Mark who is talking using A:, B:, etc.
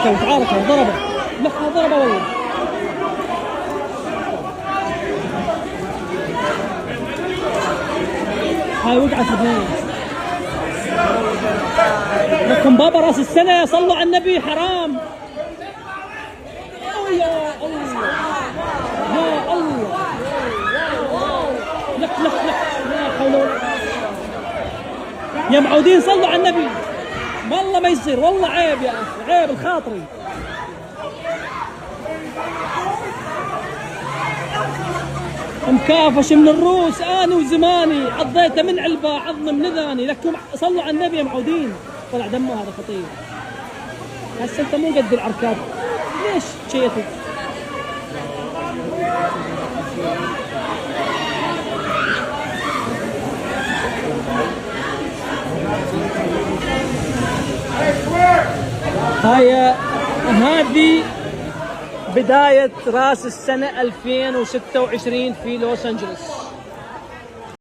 A: تعاركوا ضربه. لا ضربه والله. هاي وقعت اثنين. لكم بابا راس السنة، صلوا على النبي، حرام. يا الله يا الله. لك لا حول ولا قوة. يا معودين صلوا على النبي، والله ما يصير، والله عيب يا اخي، عيب الخاطري. مكافش من الروس، انا وزماني عضيته من علبه، عظم من اذاني. لكم صلوا على النبي يا معودين. طلع دمه هذا خطير. هسه انت مو قد العركات، ليش شيتك؟ هذه بداية راس السنة 2026 في لوس أنجلوس.